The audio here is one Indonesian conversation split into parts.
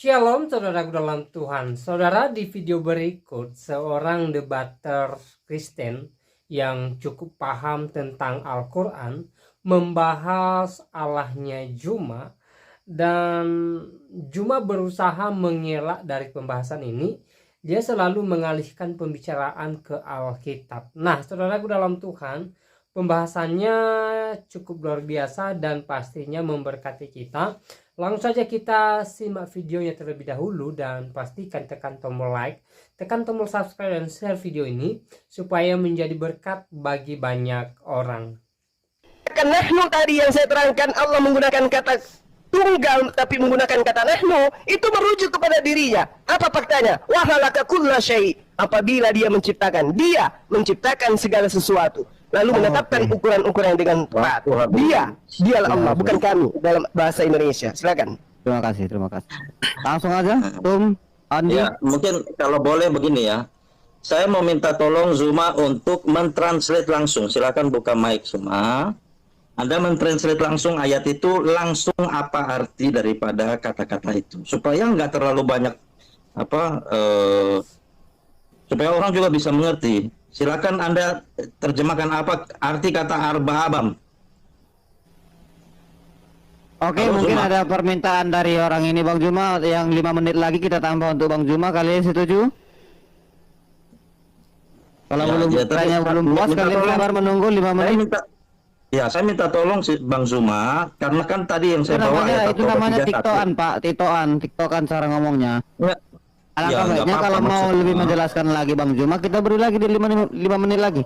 Shalom saudaraku dalam Tuhan. Saudara, di video berikut seorang debater Kristen yang cukup paham tentang Al-Quran membahas Allahnya Juma, dan Juma berusaha mengelak dari pembahasan ini. Dia selalu mengalihkan pembicaraan ke Alkitab. Nah, saudaraku dalam Tuhan, pembahasannya cukup luar biasa dan pastinya memberkati kita. Langsung saja kita simak videonya terlebih dahulu, dan pastikan tekan tombol like, tekan tombol subscribe dan share video ini supaya menjadi berkat bagi banyak orang. Nahnu tadi yang saya terangkan, Allah menggunakan kata tunggal tapi menggunakan kata nahnu, itu merujuk kepada dirinya. Apa faktanya? Wa khalaqa kulla syai'. Apabila dia menciptakan segala sesuatu, lalu menetapkan ukuran-ukuran dengan tepat. Dialah Allah, bukan kami, dalam bahasa Indonesia. Silakan. Terima kasih. Langsung aja, Andi. Ya, mungkin kalau boleh begini ya. Saya mau minta tolong Zuma untuk mentranslate langsung. Silakan buka mic semua. Anda mentranslate langsung ayat itu, langsung apa arti daripada kata-kata itu, supaya nggak terlalu banyak supaya orang juga bisa mengerti. Silakan Anda terjemahkan apa arti kata arba'abam. Oke, Halo, mungkin Zuma. ada permintaan dari orang ini, Bang Juma, yang 5 menit lagi kita tambah untuk Bang Juma. Kalian setuju? Kalau Ya, belum ya, tapi belum puas, minta kalian tolong. sabar menunggu 5 menit. Saya minta tolong si Bang Zuma, karena kan tadi yang Itu saya bawa ayat itu namanya 31. tiktokan, Pak. Tiktokan cara ngomongnya. Ya, Alangkah nggak baiknya apa-apa, kalau mau maksudnya. lebih menjelaskan lagi Bang Juma, kita beri lagi di 5 menit lagi.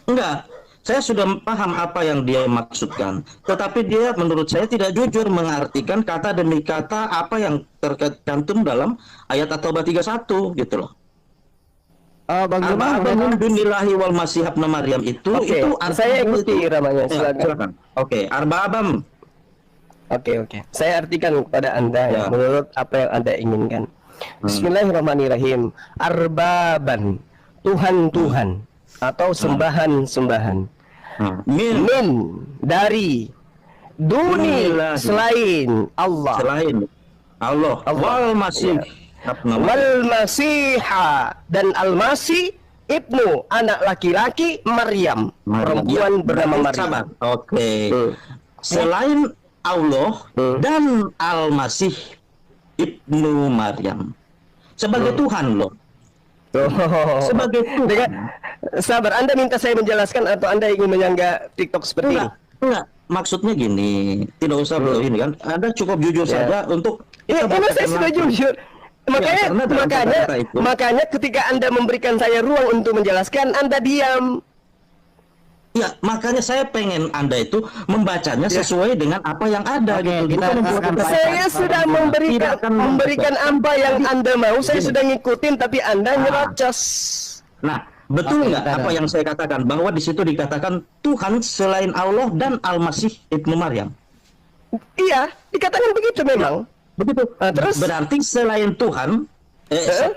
Enggak, saya sudah paham apa yang dia maksudkan. Tetapi dia menurut saya tidak jujur mengartikan kata demi kata apa yang tercantum dalam ayat At-Taubah 31 gitu loh. Bang Juma, Arba'abam dunillahi wal masih ibnu Maryam itu Oke, saya ikuti ramanya. Silakan. Oke, arba'abam. Oke. Saya artikan kepada Anda ya, Ya. menurut apa yang Anda inginkan. Bismillahirrahmanirrahim. Arbaban, Tuhan-Tuhan atau sembahan-sembahan. Min Min, dari, duni, Dunillahi. selain Allah. selain Allah, wal masih ibnu Maryam. Wal masiha, dan al-masih ibnu, anak laki-laki Maryam, perempuan bernama Maryam. Sabar. Oke. Hmm. Selain Allah dan Al-Masih Ibnu Maryam sebagai Tuhan loh. Sebagai Tuhan. Dengan, sabar, Anda minta saya menjelaskan atau Anda ingin menyangga TikTok seperti ini? Enggak. Maksudnya gini, tidak usah ini kan. Anda cukup jujur Ya. saja untuk Ya, kita emang saya bacakan sudah langsung. jujur. karena dalam kata-kata itu- Makanya ketika Anda memberikan saya ruang untuk menjelaskan, Anda diam. Ya, makanya saya pengen Anda itu membacanya sesuai dengan apa yang ada Oke, gitu. kita Bukan membuat akan kita- Saya sudah Tidak akan memberikan apa yang Anda mau. Saya sudah ngikutin, tapi Anda nyerocos. Nah, betul Oke, nggak kita apa ada. yang saya katakan, bahwa di situ dikatakan Tuhan selain Allah dan Al-Masih Ibnu Maryam. Iya, dikatakan begitu memang. Begitu. Terus? Berarti selain Tuhan,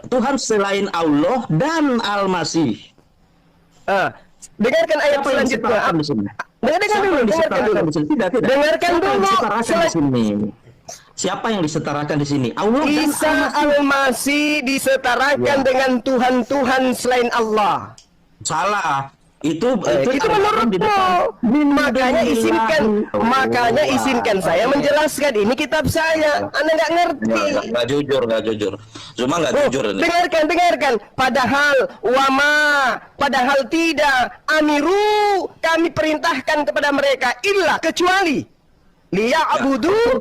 Tuhan selain Allah dan Al-Masih. Dengarkan ayat Siapa yang selanjutnya. disetarakan di sini? Dengarkan Siapa dulu, yang dengarkan disetarakan dulu. di sini? Tidak. Dengarkan Siapa yang dulu. disetarakan di sini? Siapa yang disetarakan di sini? Allah dan Isa Al-Masih. Al-Masih disetarakan dengan Tuhan-Tuhan selain Allah. Salah. Itu Itu di depan. menurutmu. Makanya izinkan saya menjelaskan. Ini kitab saya. Anda nggak ngerti. Nggak jujur. Cuma nggak jujur ini. Dengarkan. Padahal tidak. Amiru, kami perintahkan kepada mereka illa, kecuali liya'budu,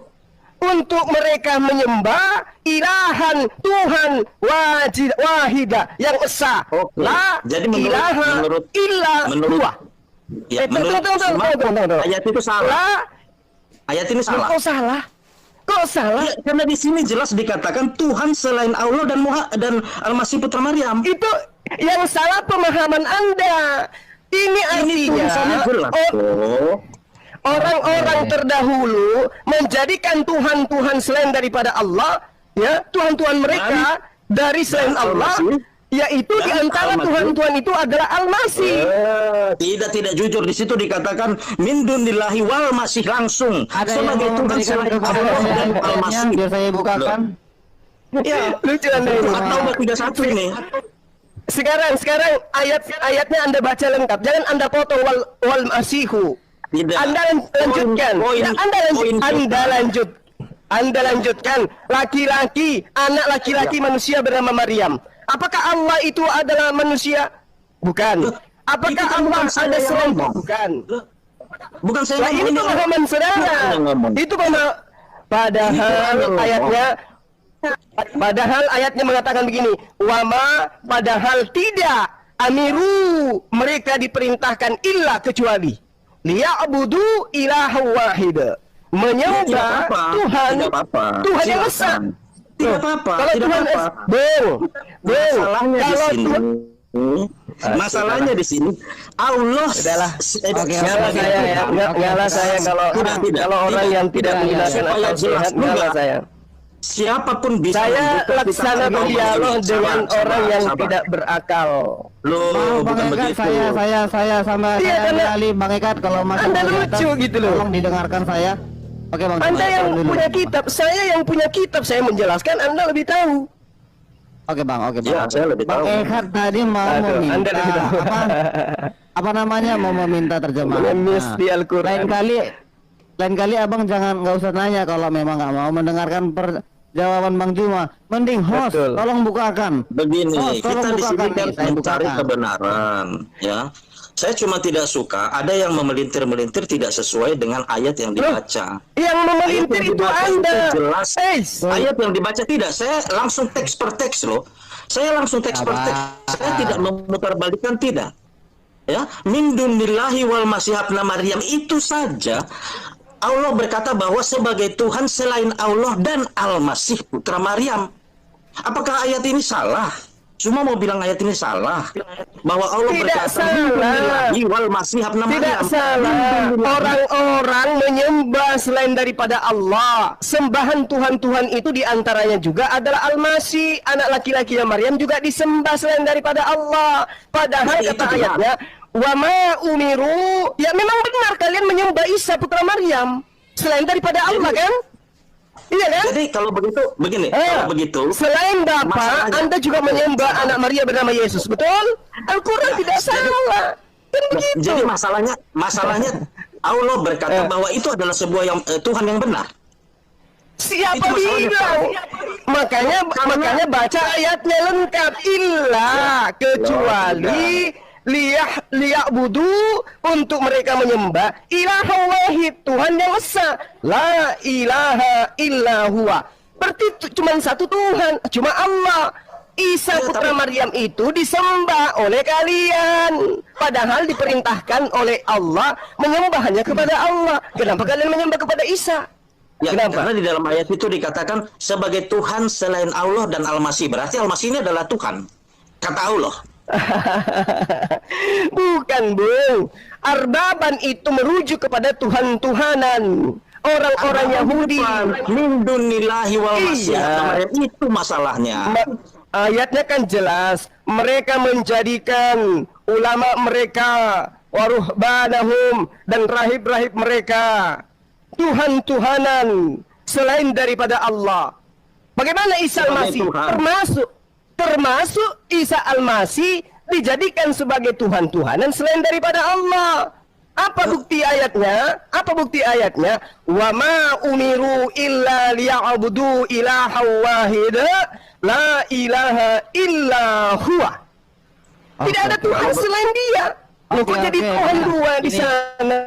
untuk mereka menyembah ilahan Tuhan wahida yang esa. Oke. La Jadi ilaha illa huwa. Ya, menurut Tunggu. ayat itu salah. La, Ayat ini salah. Kok salah? Ya, karena di sini jelas dikatakan Tuhan selain Allah dan Al-Masih Putra Maryam. Itu yang salah pemahaman Anda. Ini artinya tulisannya jelas. orang-orang terdahulu menjadikan Tuhan-Tuhan selain daripada Allah, ya, Tuhan-Tuhan mereka dari selain dan Allah, Al-Masih. yaitu di Dan antara Al-Masih. Tuhan-Tuhan itu adalah Al-Masih. Tidak jujur. Di situ dikatakan min dunillahi wal masih langsung Ada yang sebagai mau Tuhan memberikan selain kepada Allah saya dan ayatnya, Al-Masih. biar saya bukakan. Ya, Lucu Anda ini. At-Taubah 31 ini. Sekarang ayatnya Anda baca lengkap. Jangan Anda potong wal masihu. Tidak. Anda lanjutkan. Poin- Anda lanjutkan. Laki-laki, anak laki-laki manusia bernama Maryam. Apakah Allah itu adalah manusia? Bukan. Apakah Itu kan Allah bukan saya ada yang selain? ngomong. Bukan. Bukan saya Lah ini ngomong, pemahaman saudara. yang ngomong. Itu padahal ayatnya mengatakan begini, wama padahal tidak amiru mereka diperintahkan illa kecuali liya'budu ilaha wahid, menyembah Tidak apa-apa. Tuhan Tidak apa-apa. Tuhan yang esa. Silakan. Tidak apa-apa. Kalau Tidak Tuhan apa-apa. Masalahnya di kalau sini. Masalahnya di sini Allah Sudahlah. Oke, Ngalah oke, saya oke. ya, ngalah saya kalau orang yang tidak menggunakan Supaya akal jelas sehat, juga. ngalah saya. Siapapun bisa Saya membuka laksana kitab berdialog Allah. dengan Sabar, orang yang sabar. tidak berakal. Loh, Bang bukan Ekat, begitu. saya sama Iya, saya karena kali Bang Ekat kalau masuk Anda ke lucu atas, gitu loh. Tolong didengarkan saya. Oke Bang. Anda Juma, yang tolong dulu. punya kitab, saya yang punya kitab, saya menjelaskan, Anda lebih tahu. Oke Bang. Ya, saya lebih Bang tahu. Ekat tadi mau Aduh, meminta Anda lebih tahu. apa namanya mau meminta terjemahan. Mengemis di Al-Quran. Lain kali abang nggak usah nanya kalau memang nggak mau mendengarkan jawaban Bang Juma. Mending host, Betul. tolong bukakan. Begini, Host, tolong kita di sini bukakan. kan Saya mencari bukakan. kebenaran, ya. Saya cuma tidak suka ada yang memelintir-melintir tidak sesuai dengan ayat yang dibaca. Yang memelintir Ayat yang itu dibaca Anda. jelas. Eh, Ayat yang dibaca tidak. Saya langsung teks per teks loh. Saya langsung teks per teks. Saya tidak memutarbalikkan, tidak. Ya, min dunillahi wal masihibna Maryam itu saja. Allah berkata bahwa sebagai Tuhan selain Allah dan Al-Masih putra Maryam. Apakah ayat ini salah? Cuma mau bilang ayat ini salah. Bahwa Allah Tidak berkata salah. "Min dunillahi wal masihibna Tidak Maryam." salah. Orang-orang menyembah selain daripada Allah. Sembahan Tuhan-Tuhan itu diantaranya juga adalah Al-Masih, anak laki-laki yang Maryam juga disembah selain daripada Allah. Padahal Itu kata benar. ayatnya, wama umiru. Ya memang benar kalian menyembah Isa putra Maryam selain daripada Allah kan? Iya kan? Jadi kalau begitu begini, kalau begitu Selain Bapa, masalahnya- Anda juga menyembah anak Maria bernama Yesus, betul? Al-Quran Ya, tidak salah. Kan begitu. jadi masalahnya Allah berkata bahwa itu adalah sebuah yang Tuhan yang benar. Siapa Itu masalahnya, bilang? Makanya baca ayatnya lengkap. Illa kecuali liya'budu untuk mereka menyembah ilaha wahid, Tuhan yang esa, la ilaha illa huwa. Berarti cuma satu Tuhan, cuma Allah. Isa Ya, putra tapi- Maryam itu disembah oleh kalian, padahal diperintahkan oleh Allah menyembah hanya kepada Allah. Kenapa kalian menyembah kepada Isa? Ya, Kenapa? karena di dalam ayat itu dikatakan sebagai Tuhan selain Allah dan Al-Masih. Berarti Al-Masih ini adalah Tuhan. Kata Allah. Bukan, Bung. Arbaban itu merujuk kepada Tuhan-Tuhanan. Orang-orang Yahudi. Min dunillahi wal masih. Iya. Itu masalahnya. Ayatnya kan jelas. Mereka menjadikan ulama mereka, waruhbanahum, dan rahib-rahib mereka Tuhan-Tuhanan selain daripada Allah. Bagaimana Isa Sebagai Al-Masih? Tuhan. Termasuk Isa Al-Masih dijadikan sebagai Tuhan-Tuhanan selain daripada Allah. Apa bukti ayatnya? Apa bukti ayatnya? Wa ma umiru illa liya'budu ilaha wahid la ilaha illa huwa. Tidak ada Tuhan selain Dia. Loh, kok jadi Tuhan dua di sana?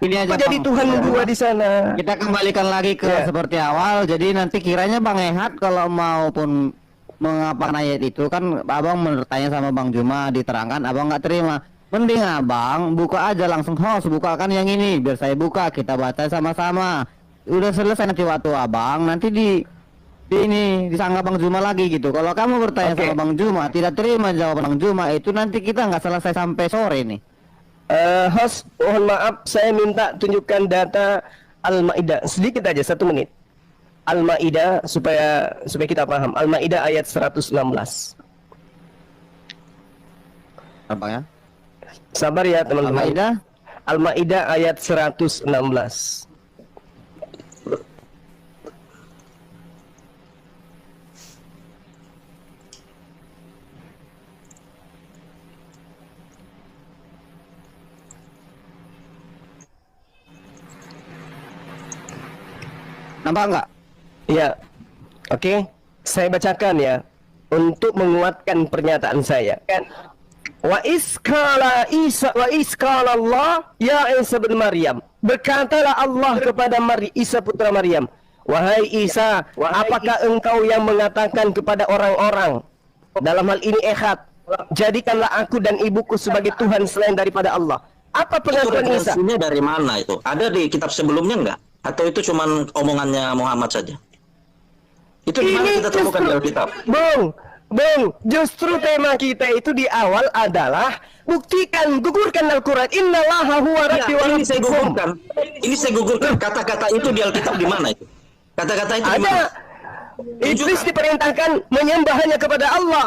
Ini aja, Kok jadi Bang. Tuhan dua di sana? Kita kembalikan lagi ke Ya. seperti awal. Jadi nanti kiranya Bang Ehat kalau maupun mengapakan ayat itu kan abang bertanya sama Bang Juma diterangkan, abang nggak terima. Mending abang buka aja langsung host, bukakan yang ini biar saya buka, kita baca sama-sama. Udah selesai nanti waktu abang nanti di ini disangka Bang Juma lagi gitu. Kalau kamu bertanya Oke. sama Bang Juma tidak terima jawaban Bang Juma, itu nanti kita nggak selesai sampai sore nih. Host, mohon maaf, saya minta tunjukkan data Al-Maidah sedikit aja, 1 menit. Al-Maidah supaya kita paham. Al-Maidah ayat 116. Abang ya. Sabar ya teman-teman. Al-Maidah. Al-Maidah ayat 116. Nampak nggak? Ya, oke. Saya bacakan ya untuk menguatkan pernyataan saya. Kan? Wa iskala Isa wa iskala Allah ya Isa bin Maryam. Berkatalah Allah kepada Isa putra Maryam, wahai Isa, apakah engkau yang mengatakan kepada orang-orang, dalam hal ini Ehad, jadikanlah aku dan ibuku sebagai Tuhan selain daripada Allah. Apa pengakuan Isa? Referensinya dari mana itu? Ada di kitab sebelumnya enggak? Atau itu cuma omongannya Muhammad saja? Itu di mana kita temukan di Alkitab? Bung, justru tema kita itu di awal adalah buktikan, gugurkan Al-Quran. Innallaha huwa rabbi wa ini saya rabbukum. gugurkan. Ini saya gugurkan. Kata-kata itu di Alkitab di mana itu? Kata-kata itu di mana? Ada. Iblis diperintahkan menyembah hanya kepada Allah.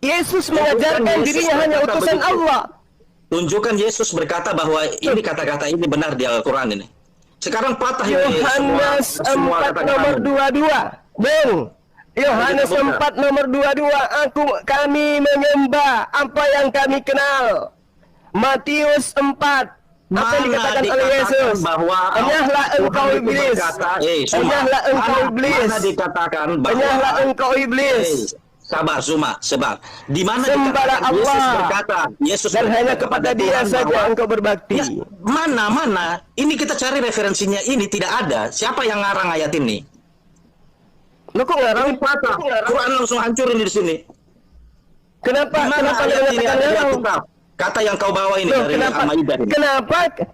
Yesus mengajarkan Yesus dirinya hanya berkata utusan begitu. Allah. Tunjukkan Yesus berkata bahwa ini kata-kata ini benar di Al-Quran ini. Sekarang patah ini Yohanes 4 nomor 22. Bung, Yohanes 4 nomor 22, kami menyembah apa yang kami kenal. Matius 4, apa yang dikatakan oleh Yesus? Bahwa Enyahlah engkau iblis. Enyahlah engkau iblis. Mana dikatakan bahwa Enyahlah engkau iblis. Sabar, Zuma, sebar. Di mana Sembahlah dikatakan Yesus Allah. berkata, Yesus Dan berkata hanya kepada Dia Tuhan saja bahwa- engkau berbakti. Ya, mana? Ini kita cari referensinya, ini tidak ada. Siapa yang ngarang ayat ini? Lu kok ngarang? Ini patah. Quran langsung hancurin di sini. Kenapa? Di mana Kenapa ayat ini dikatakan ada di ngarang? Alkitab? Kata yang kau bawa ini Loh, dari Al-Maidah ini.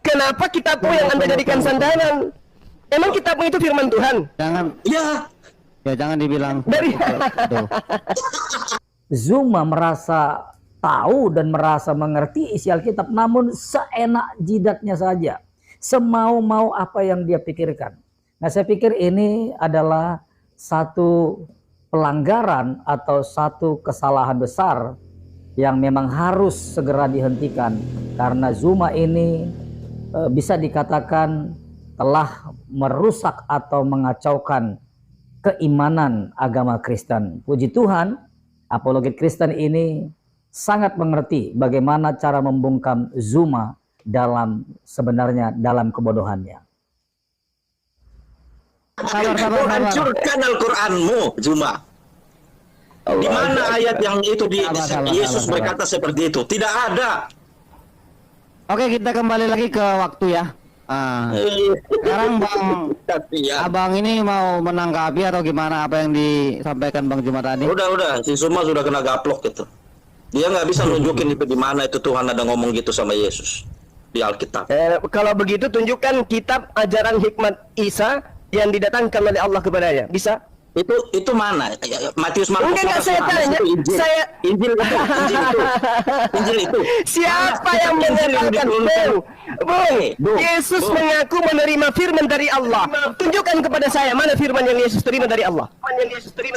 Kenapa kitabmu yang Anda jadikan sandaran? Emang kitabmu itu firman Tuhan? Jangan dibilang Dari tuh. Zuma merasa tahu dan merasa mengerti isi Alkitab, namun seenak jidatnya saja, semau-mau apa yang dia pikirkan. Nah, saya pikir ini adalah satu pelanggaran atau satu kesalahan besar yang memang harus segera dihentikan, karena Zuma ini bisa dikatakan telah merusak atau mengacaukan keimanan agama Kristen. Puji Tuhan, apologet Kristen ini sangat mengerti bagaimana cara membungkam Zuma sebenarnya dalam kebodohannya. Kau hancurkan Al-Quranmu, Zuma. Di mana ayat yang itu Yesus berkata seperti itu? Tidak ada. Oke, kita kembali lagi ke waktu ya. Sekarang Abang ini mau menanggapi atau gimana apa yang disampaikan Bang Juma tadi? Udah, si Zuma sudah kena gaplok gitu. Dia nggak bisa nunjukin itu di mana itu Tuhan ada ngomong gitu sama Yesus di Alkitab. kalau begitu tunjukkan kitab ajaran hikmat Isa yang didatangkan oleh Allah kepadanya. Bisa? Itu mana? Matius, Markus, Enggak, saya tanya. Injil itu. Siapa yang menyatakan? Bung, Yesus mengaku menerima firman dari Allah. Tunjukkan kepada saya mana firman yang Yesus terima dari Allah.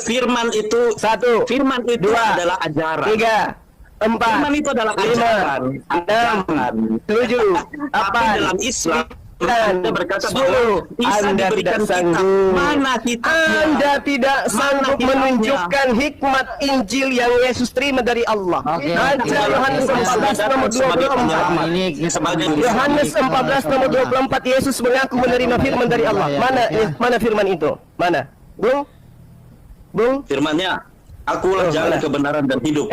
Firman itu Satu, firman itu dua, adalah ajaran. 3, 4, Firman itu adalah 5, ajaran. 6, 7, Tapi 8, dalam Islam 9, Anda berkata bahwa 10. Isa Anda diberikan tidak kitab. sanggup. Mana kitabnya? Anda tidak sanggup kitabnya? menunjukkan hikmat Injil yang Yesus terima dari Allah. Oke, Baca Yohanes 14 nomor 24. Ini Yohanes 14 nomor 24, Yesus mengaku menerima firman dari Allah. Mana firman itu? Mana? Bung? Firmannya, akulah jalan kebenaran dan hidup.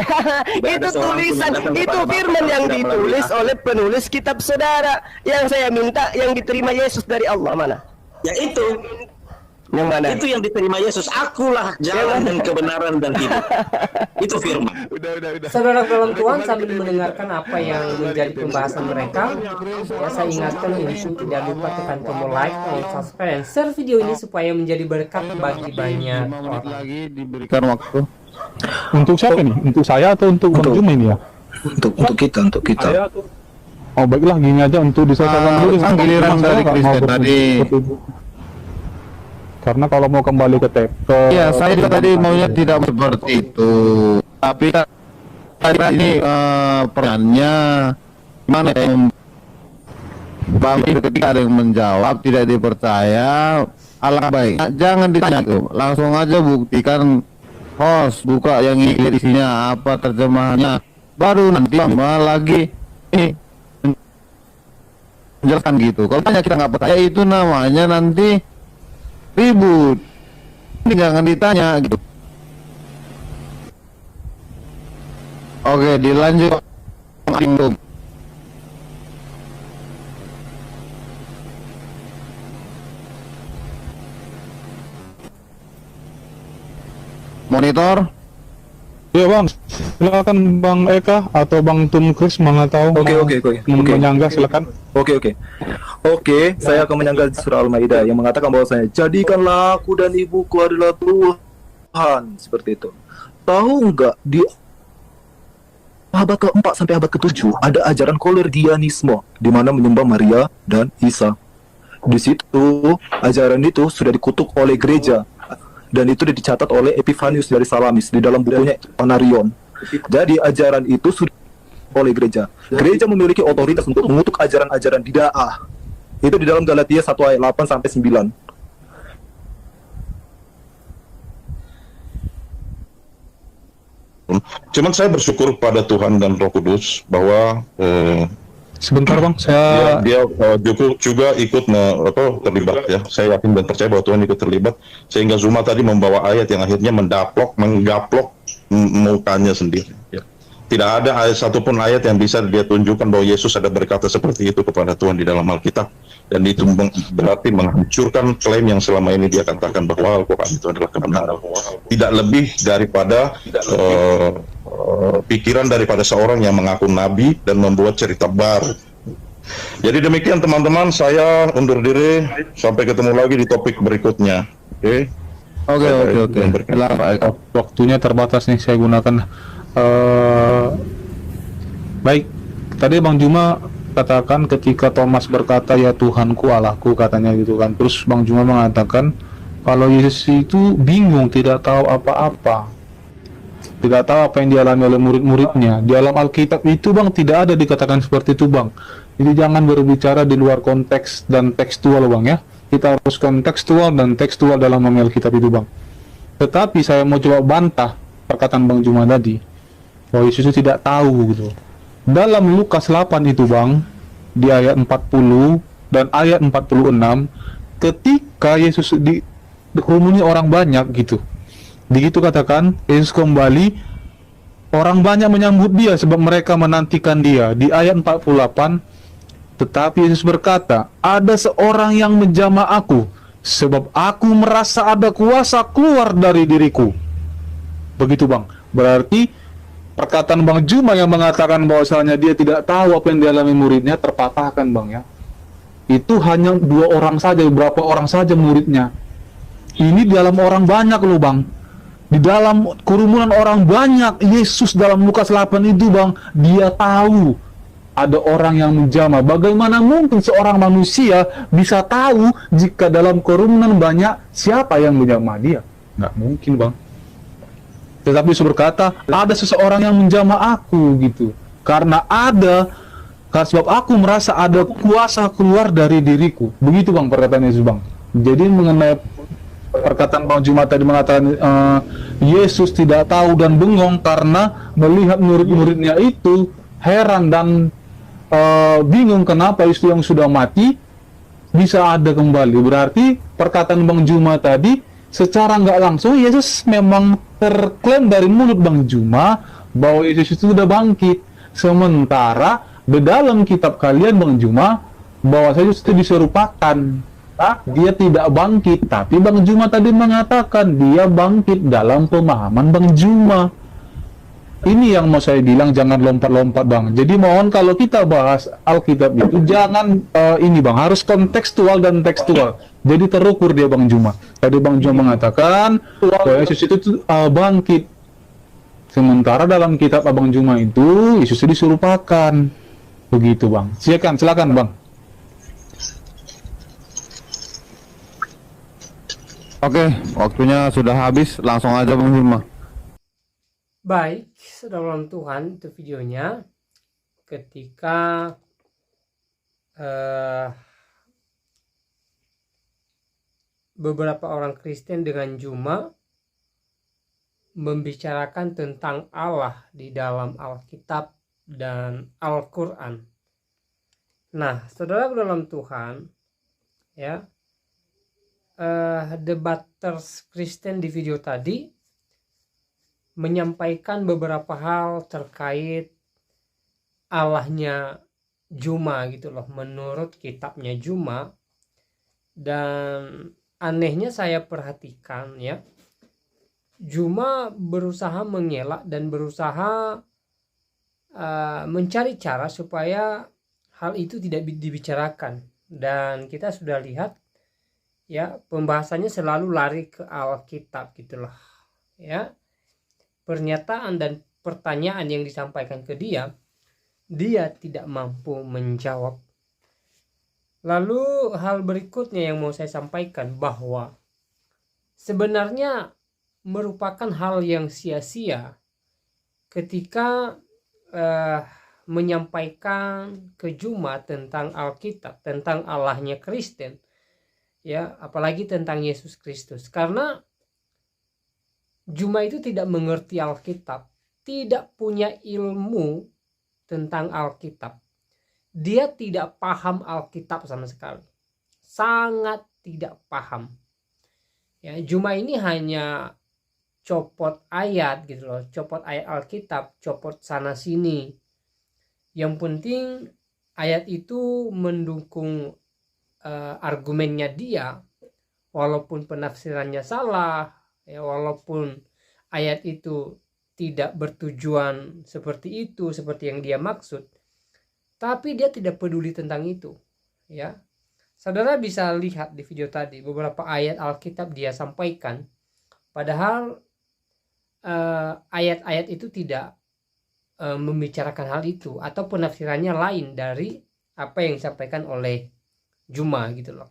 Itu tulisan, itu firman yang ditulis oleh penulis kitab saudara. Yang saya minta yang diterima Yesus dari Allah mana? Ya itu. Yang mana? Itu yang diterima Yesus. Akulah jalan dan kebenaran dan hidup. Itu firman. Saudara dalam Tuhan, sambil mendengarkan apa yang menjadi pembahasan mereka, ya, saya ingatkan untuk tidak lupa tekan tombol like, tombol subscribe, dan share video ini supaya menjadi berkat bagi banyak orang. lagi diberikan waktu. Untuk siapa nih? Untuk saya atau untuk Bang Juma ini ya? Untuk kita. Oh baiklah, gini aja untuk diselesaikan dulu. Kan giliran dari Kristen tadi. Karena kalau mau kembali ke Iya, saya juga tadi maunya tidak seperti itu. Tapi tadi ini pertanyaannya mana yang Bang ketika ada yang menjawab tidak dipercaya, alangkah baik. Jangan ditanya tuh, langsung aja buktikan. Host buka yang ini isinya apa terjemahannya, baru nanti lagi menjelaskan gitu. Kalau tanya kita nggak percaya, itu namanya nanti ribut. Ini jangan ditanya gitu. Oke, dilanjut. Monitor. Ya bang, silakan Bang Eka atau Bang Tum Kris mana tahu Oke. menyanggah silakan. Oke, saya akan menyanggah surah Al-Maidah yang mengatakan bahwasanya jadikanlah aku dan ibuku adalah Tuhan, seperti itu. Tahu nggak di abad ke-4 sampai abad ke-7 ada ajaran Kolergianisme di mana menyembah Maria dan Isa. Di situ ajaran itu sudah dikutuk oleh gereja dan itu dicatat oleh Epifanius dari Salamis di dalam bukunya Panarion. Jadi ajaran itu sudah oleh gereja. Gereja memiliki otoritas untuk mengutuk ajaran-ajaran bid'ah. Itu di dalam Galatia 1 ayat 8 sampai 9. Cuman saya bersyukur pada Tuhan dan Roh Kudus bahwa Sebentar bang, saya dia juga ikut terlibat ya. Saya yakin dan percaya bahwa Tuhan ikut terlibat sehingga Zuma tadi membawa ayat yang akhirnya menggaplok mukanya sendiri. Ya. Tidak ada ayat satupun ayat yang bisa dia tunjukkan bahwa Yesus ada berkata seperti itu kepada Tuhan di dalam Alkitab, dan itu berarti menghancurkan klaim yang selama ini dia katakan bahwa Al-Quran itu adalah kebenaran. Tidak lebih daripada pikiran daripada seorang yang mengaku nabi dan membuat cerita baru. Jadi demikian teman-teman, saya undur diri, sampai ketemu lagi di topik berikutnya. Oke. waktunya terbatas nih, saya gunakan. Baik, tadi Bang Juma katakan ketika Thomas berkata ya Tuhanku Allahku katanya gitu kan, terus Bang Juma mengatakan kalau Yesus itu bingung, tidak tahu apa-apa, tidak tahu apa yang dialami oleh murid-muridnya. Di dalam Alkitab itu Bang tidak ada dikatakan seperti itu Bang. Jadi jangan berbicara di luar konteks dan tekstual Bang ya. Kita harus kontekstual dan tekstual dalam memahami Alkitab itu Bang. Tetapi saya mau coba bantah perkataan Bang Juma tadi bahwa Yesus itu tidak tahu gitu. Dalam Lukas 8 itu Bang, di ayat 40 dan ayat 46, ketika Yesus dikerumuni orang banyak gitu, begitu katakan Yesus kembali, orang banyak menyambut dia sebab mereka menantikan dia. Di ayat 48, tetapi Yesus berkata, ada seorang yang menjamah aku sebab aku merasa ada kuasa keluar dari diriku. Begitu Bang. Berarti perkataan Bang Juma yang mengatakan bahwasanya dia tidak tahu apa yang dialami muridnya terpatahkan Bang ya. Itu hanya 2 orang saja, beberapa orang saja muridnya. Ini dalam orang banyak loh Bang. Di dalam kerumunan orang banyak, Yesus dalam Lukas 8 itu Bang, dia tahu ada orang yang menjamah. Bagaimana mungkin seorang manusia bisa tahu jika dalam kerumunan banyak siapa yang menjamah dia? Nggak mungkin Bang. Tetapi Yesus berkata, ada seseorang yang menjamah aku gitu. Karena sebab aku merasa ada kuasa keluar dari diriku. Begitu Bang perkataan Yesus Bang. Jadi mengenai perkataan Bang Juma tadi mengatakan Yesus tidak tahu dan bengong karena melihat murid-muridnya itu heran dan bingung kenapa istri yang sudah mati bisa ada kembali. Berarti perkataan Bang Juma tadi secara nggak langsung Yesus memang terklaim dari mulut Bang Juma bahwa Yesus itu sudah bangkit. Sementara di dalam kitab kalian Bang Juma bahwa Yesus itu diserupakan, dia tidak bangkit. Tapi Bang Juma tadi mengatakan dia bangkit dalam pemahaman Bang Juma. Ini yang mau saya bilang, jangan lompat-lompat Bang. Jadi mohon kalau kita bahas Alkitab itu jangan ini Bang, harus kontekstual dan tekstual. Jadi terukur dia Bang Juma. Tadi Bang Juma mengatakan bahwa Yesus itu bangkit. Sementara dalam kitab Abang Juma itu Yesus diserupakan. Begitu Bang. Silakan Bang. Oke, waktunya sudah habis, langsung aja Bang Juma. Baik, saudara Tuhan, itu videonya ketika beberapa orang Kristen dengan Juma membicarakan tentang Allah di dalam Alkitab dan Al-Quran. Nah, saudara dalam Tuhan, ya, debaters Kristen di video tadi menyampaikan beberapa hal terkait Allahnya Juma gitu loh, menurut kitabnya Juma. Dan anehnya saya perhatikan ya, Juma berusaha mengelak dan berusaha mencari cara supaya hal itu tidak dibicarakan. Dan kita sudah lihat ya, pembahasannya selalu lari ke Alkitab gitulah ya. Pernyataan dan pertanyaan yang disampaikan ke dia tidak mampu menjawab. Lalu hal berikutnya yang mau saya sampaikan, bahwa sebenarnya merupakan hal yang sia-sia ketika menyampaikan ke Juma tentang Alkitab, tentang Allahnya Kristen ya, apalagi tentang Yesus Kristus, karena Juma itu tidak mengerti Alkitab, tidak punya ilmu tentang Alkitab. Dia tidak paham Alkitab sama sekali. Sangat tidak paham. Ya, Juma ini hanya copot ayat gitu loh, copot ayat Alkitab, copot sana sini. Yang penting ayat itu mendukung argumennya dia, walaupun penafsirannya salah, ya, walaupun ayat itu tidak bertujuan seperti itu, seperti yang dia maksud, tapi dia tidak peduli tentang itu ya. Saudara bisa lihat di video tadi beberapa ayat Alkitab dia sampaikan, padahal ayat-ayat itu tidak membicarakan hal itu, atau penafsirannya lain dari apa yang disampaikan oleh Juma gitu loh.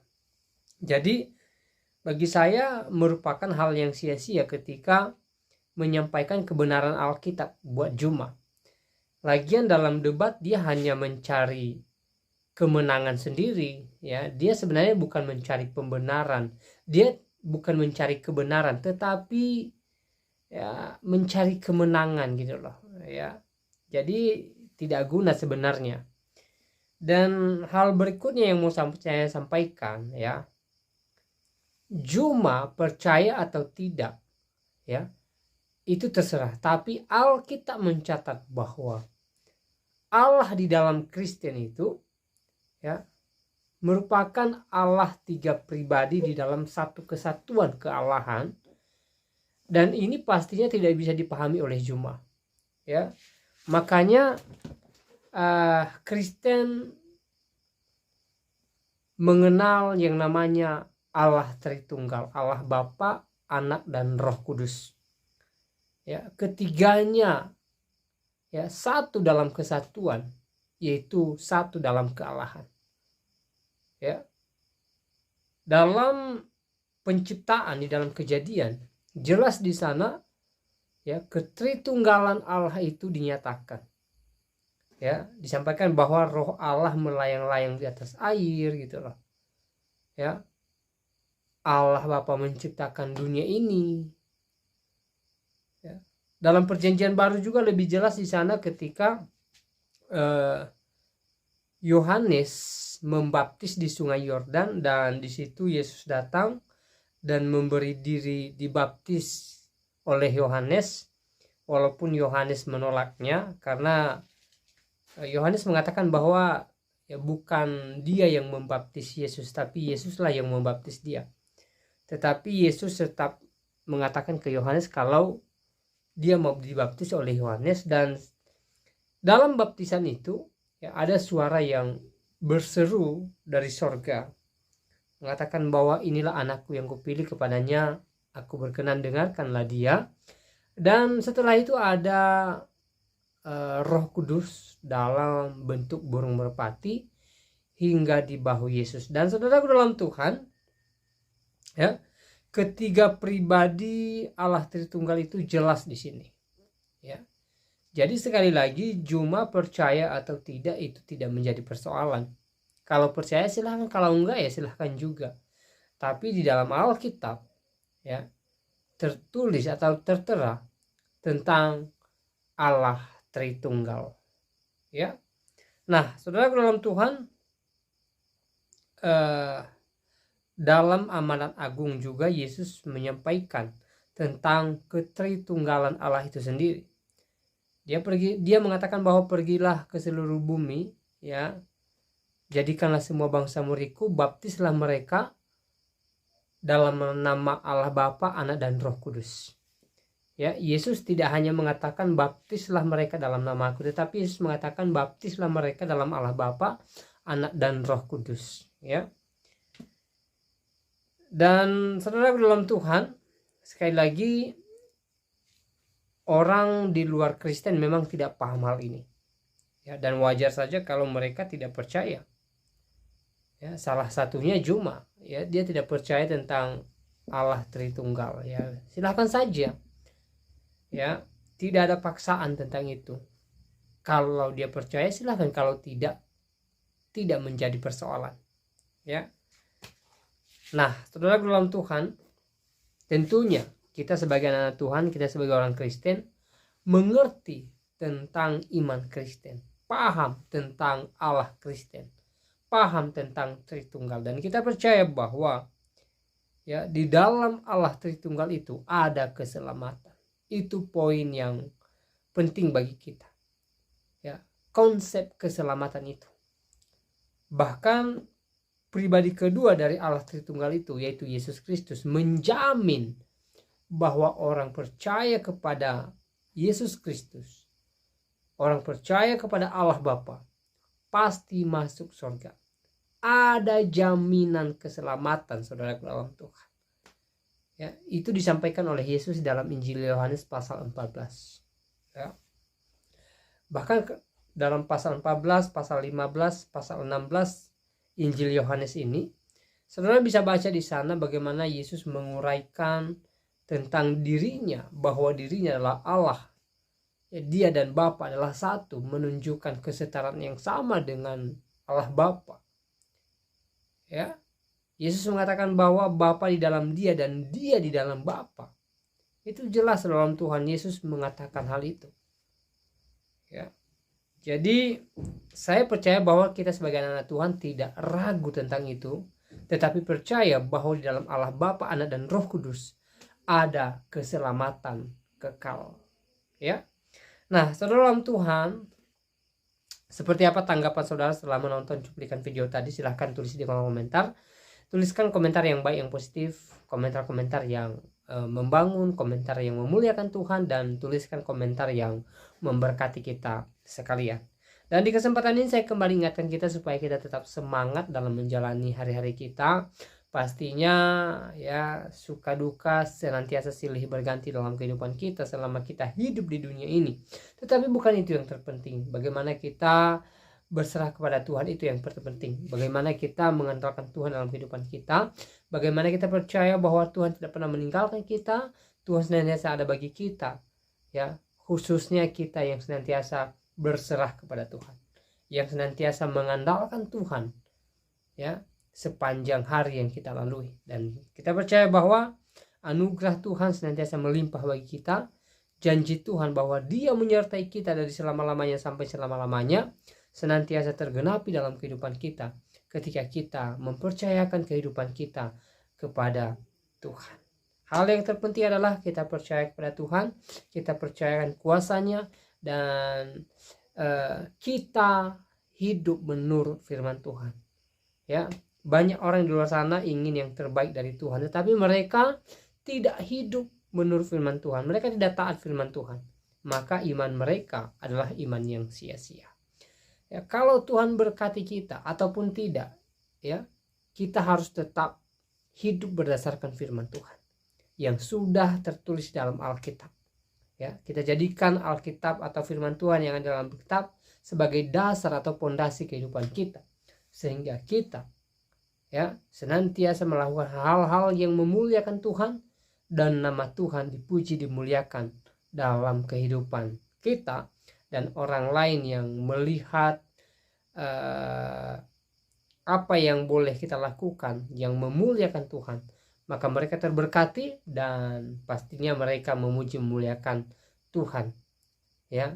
Jadi bagi saya merupakan hal yang sia-sia ketika menyampaikan kebenaran Alkitab buat Juma. Lagian dalam debat dia hanya mencari kemenangan sendiri ya. Dia sebenarnya bukan mencari pembenaran. Dia bukan mencari kebenaran, tetapi ya mencari kemenangan gitu loh ya. Jadi tidak guna sebenarnya. Dan hal berikutnya yang mau saya sampaikan ya, Juma percaya atau tidak ya, itu terserah, tapi Alkitab mencatat bahwa Allah di dalam Kristen itu ya merupakan Allah tiga pribadi di dalam satu kesatuan kealahan, dan ini pastinya tidak bisa dipahami oleh Juma ya. Makanya Kristen mengenal yang namanya Allah Tritunggal, Allah Bapa, Anak dan Roh Kudus. Ya, ketiganya ya satu dalam kesatuan, yaitu satu dalam kealahan. Ya. Dalam penciptaan, di dalam Kejadian, jelas di sana ya ketritunggalan Allah itu dinyatakan. Ya, disampaikan bahwa Roh Allah melayang-layang di atas air gitu loh. Ya. Allah Bapa menciptakan dunia ini. Ya. Dalam Perjanjian Baru juga lebih jelas di sana ketika Yohanes membaptis di Sungai Yordan, dan di situ Yesus datang dan memberi diri dibaptis oleh Yohanes, walaupun Yohanes menolaknya karena Yohanes mengatakan bahwa ya bukan dia yang membaptis Yesus, tapi Yesuslah yang membaptis dia. Tetapi Yesus tetap mengatakan ke Yohanes kalau dia mau dibaptis oleh Yohanes, dan dalam baptisan itu ya ada suara yang berseru dari sorga mengatakan bahwa inilah anakku yang kupilih, kepadanya aku berkenan, dengarkanlah dia. Dan setelah itu ada Roh Kudus dalam bentuk burung merpati hingga di bahu Yesus. Dan saudaraku dalam Tuhan ya, ketiga pribadi Allah Tritunggal itu jelas di sini ya. Jadi sekali lagi, Juma percaya atau tidak itu tidak menjadi persoalan. Kalau percaya silahkan, kalau enggak ya silahkan juga. Tapi di dalam Alkitab ya tertulis atau tertera tentang Allah Tritunggal ya. Nah, saudara dalam Tuhan, dalam amanat agung juga Yesus menyampaikan tentang ketritunggalan Allah itu sendiri. Dia mengatakan bahwa pergilah ke seluruh bumi, ya, jadikanlah semua bangsa muridku, baptislah mereka dalam nama Allah Bapa, Anak dan Roh Kudus. Ya, Yesus tidak hanya mengatakan baptislah mereka dalam nama Aku, tetapi Yesus mengatakan baptislah mereka dalam Allah Bapa, Anak dan Roh Kudus, ya. Dan saudara dalam Tuhan, sekali lagi orang di luar Kristen memang tidak paham hal ini, ya, dan wajar saja kalau mereka tidak percaya. Ya, salah satunya Juma, ya, dia tidak percaya tentang Allah Tritunggal, ya, silahkan saja, ya, tidak ada paksaan tentang itu. Kalau dia percaya silahkan, kalau tidak menjadi persoalan, ya. Nah, saudara dalam Tuhan, tentunya kita sebagai anak Tuhan, kita sebagai orang Kristen mengerti tentang iman Kristen, paham tentang Allah Kristen, paham tentang Tritunggal, dan kita percaya bahwa, ya, di dalam Allah Tritunggal itu ada keselamatan. Itu poin yang penting bagi kita, ya, konsep keselamatan itu. Bahkan pribadi kedua dari Allah Tritunggal itu, yaitu Yesus Kristus, menjamin bahwa orang percaya kepada Yesus Kristus, orang percaya kepada Allah Bapa, pasti masuk surga. Ada jaminan keselamatan, saudara dalam Tuhan. Ya, itu disampaikan oleh Yesus dalam Injil Yohanes pasal 14. Ya. Bahkan dalam pasal 14, pasal 15, pasal 16 Injil Yohanes ini, saudara bisa baca di sana bagaimana Yesus menguraikan tentang dirinya, bahwa dirinya adalah Allah. Ya, dia dan Bapa adalah satu, menunjukkan kesetaraan yang sama dengan Allah Bapa. Ya, Yesus mengatakan bahwa Bapa di dalam dia dan dia di dalam Bapa. Itu jelas dalam Tuhan Yesus mengatakan hal itu. Ya. Jadi saya percaya bahwa kita sebagai anak Tuhan tidak ragu tentang itu, tetapi percaya bahwa di dalam Allah Bapa, Anak dan Roh Kudus ada keselamatan kekal. Ya. Nah, saudara dalam Tuhan, seperti apa tanggapan saudara setelah menonton cuplikan video tadi? Silahkan tulis di kolom komentar. Tuliskan komentar yang baik, yang positif, komentar-komentar yang membangun, komentar yang memuliakan Tuhan, dan tuliskan komentar yang memberkati kita sekalian. Dan di kesempatan ini saya kembali ingatkan kita supaya kita tetap semangat dalam menjalani hari-hari kita. Pastinya, ya, suka duka senantiasa silih berganti dalam kehidupan kita selama kita hidup di dunia ini. Tetapi bukan itu yang terpenting. Bagaimana kita berserah kepada Tuhan, itu yang terpenting. Bagaimana kita mengandalkan Tuhan dalam kehidupan kita, bagaimana kita percaya bahwa Tuhan tidak pernah meninggalkan kita, Tuhan senantiasa ada bagi kita, ya, khususnya kita yang senantiasa berserah kepada Tuhan, yang senantiasa mengandalkan Tuhan, ya, sepanjang hari yang kita lalui. Dan kita percaya bahwa anugerah Tuhan senantiasa melimpah bagi kita, janji Tuhan bahwa Dia menyertai kita dari selama-lamanya sampai selama-lamanya senantiasa tergenapi dalam kehidupan kita ketika kita mempercayakan kehidupan kita kepada Tuhan. Hal yang terpenting adalah kita percaya kepada Tuhan, kita percayakan kuasanya, dan kita hidup menurut firman Tuhan. Ya, banyak orang di luar sana ingin yang terbaik dari Tuhan, tetapi mereka tidak hidup menurut firman Tuhan. Mereka tidak taat firman Tuhan. Maka iman mereka adalah iman yang sia-sia. Ya, kalau Tuhan berkati kita ataupun tidak, ya, kita harus tetap hidup berdasarkan firman Tuhan yang sudah tertulis dalam Alkitab. Ya, kita jadikan Alkitab atau firman Tuhan yang ada dalam Alkitab sebagai dasar atau pondasi kehidupan kita, sehingga kita, ya, senantiasa melakukan hal-hal yang memuliakan Tuhan, dan nama Tuhan dipuji dimuliakan dalam kehidupan kita, dan orang lain yang melihat apa yang boleh kita lakukan yang memuliakan Tuhan, maka mereka terberkati dan pastinya mereka memuji memuliakan Tuhan, ya,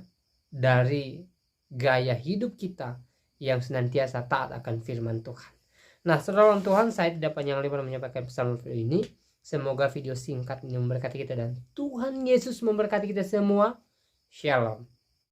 dari gaya hidup kita yang senantiasa taat akan firman Tuhan. Nah, saudara Tuhan, saya tidak panjang lebar menyampaikan pesan video ini. Semoga video singkat ini memberkati kita dan Tuhan Yesus memberkati kita semua. Shalom.